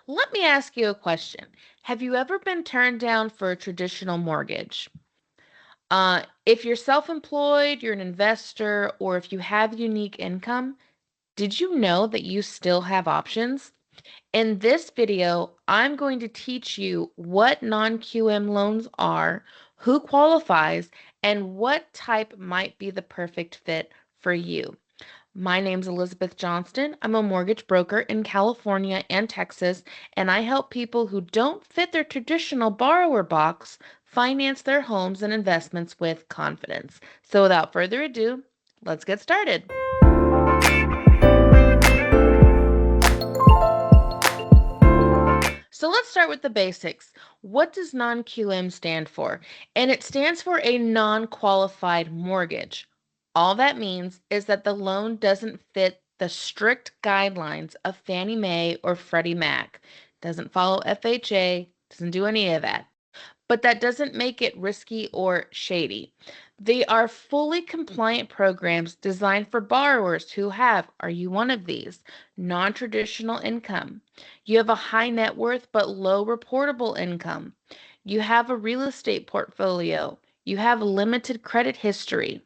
Let me ask you a question. Have you ever been turned down for a traditional mortgage? If you're self-employed, you're an investor, or if you have unique income, did you know that you still have options? In this video, I'm going to teach you what non-QM loans are, who qualifies, and what type might be the perfect fit for you. My name's Elizabeth Johnston. I'm a mortgage broker in California and Texas, and I help people who don't fit their traditional borrower box finance their homes and investments with confidence. So without further ado, let's get started. So let's start with the basics. What does non-QM stand for? And it stands for a non-qualified mortgage. All that means is that the loan doesn't fit the strict guidelines of Fannie Mae or Freddie Mac. Doesn't follow FHA, doesn't do any of that. But that doesn't make it risky or shady. They are fully compliant programs designed for borrowers who have, are you one of these? Non-traditional income. You have a high net worth but low reportable income. You have a real estate portfolio. You have limited credit history.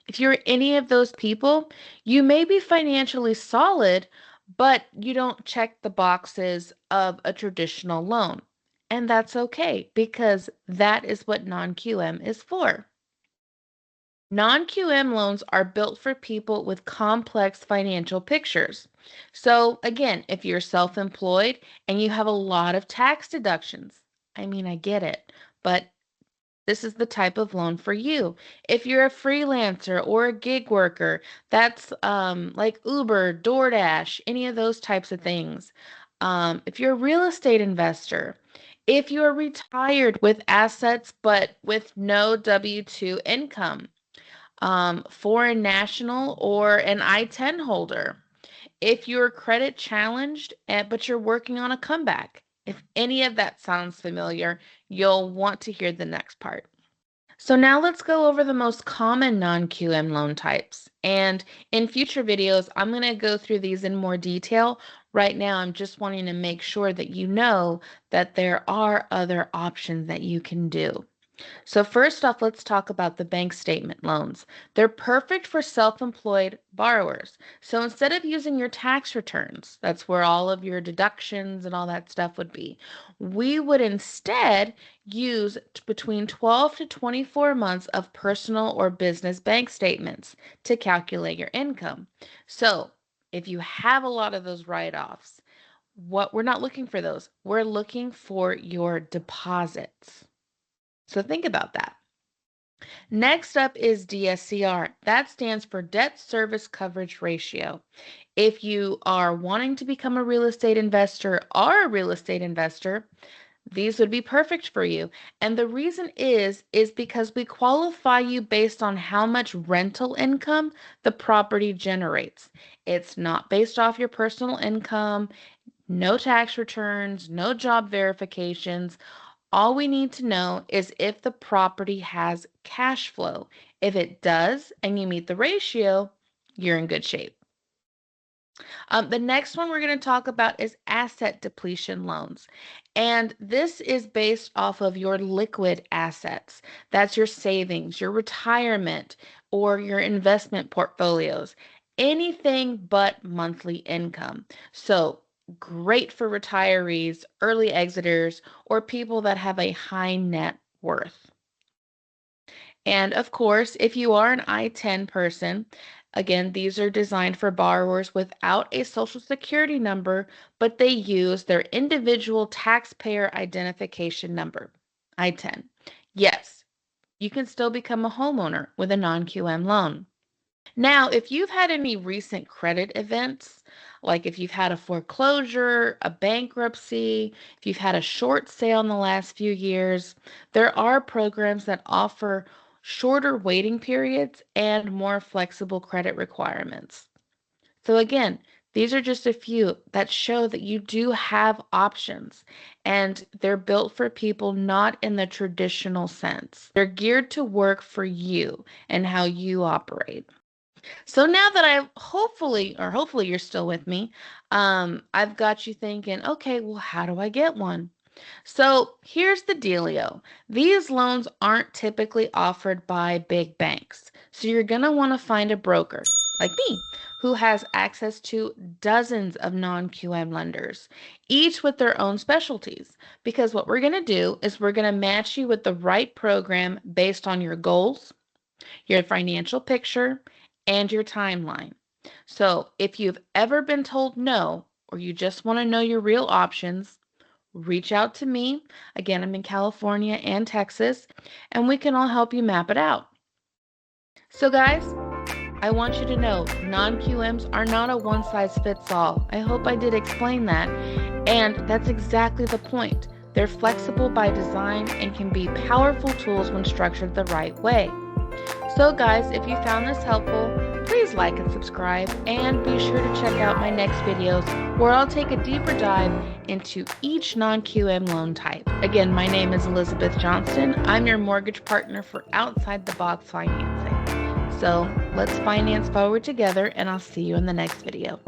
If you're any of those people, you may be financially solid, but you don't check the boxes of a traditional loan. And that's okay because that is what non-QM is for. Non-QM loans are built for people with complex financial pictures. So again, if you're self-employed and you have a lot of tax deductions, I get it, but this is the type of loan for you. If you're a freelancer or a gig worker, that's like Uber, DoorDash, any of those types of things. If you're a real estate investor, if you're retired with assets but with no W-2 income, foreign national or an I-10 holder, if you're credit challenged but you're working on a comeback, if any of that sounds familiar, you'll want to hear the next part. So now let's go over the most common non-QM loan types. And in future videos, I'm going to go through these in more detail. Right now, I'm just wanting to make sure that you know that there are other options that you can do. So first off, let's talk about the bank statement loans. They're perfect for self-employed borrowers. So instead of using your tax returns, that's where all of your deductions and all that stuff would be, we would instead use between 12 to 24 months of personal or business bank statements to calculate your income. So if you have a lot of those write-offs, we're not looking for those. We're looking for your deposits. So think about that. Next up is DSCR. That stands for Debt Service Coverage Ratio. If you are wanting to become a real estate investor or a real estate investor, these would be perfect for you. And the reason is because we qualify you based on how much rental income the property generates. It's not based off your personal income, no tax returns, no job verifications. All we need to know is if the property has cash flow. If it does and you meet the ratio, you're in good shape. The next one we're going to talk about is asset depletion loans. And this is based off of your liquid assets. That's your savings, your retirement, or your investment portfolios. Anything but monthly income. So great for retirees, early exiters, or people that have a high net worth. And of course, if you are an I-10 person, again, these are designed for borrowers without a social security number, but they use their individual taxpayer identification number, I-10. Yes, you can still become a homeowner with a non-QM loan. Now, if you've had any recent credit events, like if you've had a foreclosure, a bankruptcy, if you've had a short sale in the last few years, there are programs that offer shorter waiting periods and more flexible credit requirements. So again, these are just a few that show that you do have options, and they're built for people not in the traditional sense. They're geared to work for you and how you operate. So now that hopefully you're still with me, I've got you thinking, okay, well, how do I get one? So here's the dealio. These loans aren't typically offered by big banks. So you're going to want to find a broker like me who has access to dozens of non-QM lenders, each with their own specialties. Because what we're going to do is we're going to match you with the right program based on your goals, your financial picture, and your timeline. So if you've ever been told no, or you just want to know your real options, reach out to me. Again, I'm in California and Texas, and we can all help you map it out. So, guys, I want you to know non-QMs are not a one size fits all. I hope I did explain that. And that's exactly the point. They're flexible by design and can be powerful tools when structured the right way. So, guys, if you found this helpful, please like and subscribe, and be sure to check out my next videos where I'll take a deeper dive into each non-QM loan type. Again, my name is Elizabeth Johnston. I'm your mortgage partner for Outside the Box Financing. So let's finance forward together, and I'll see you in the next video.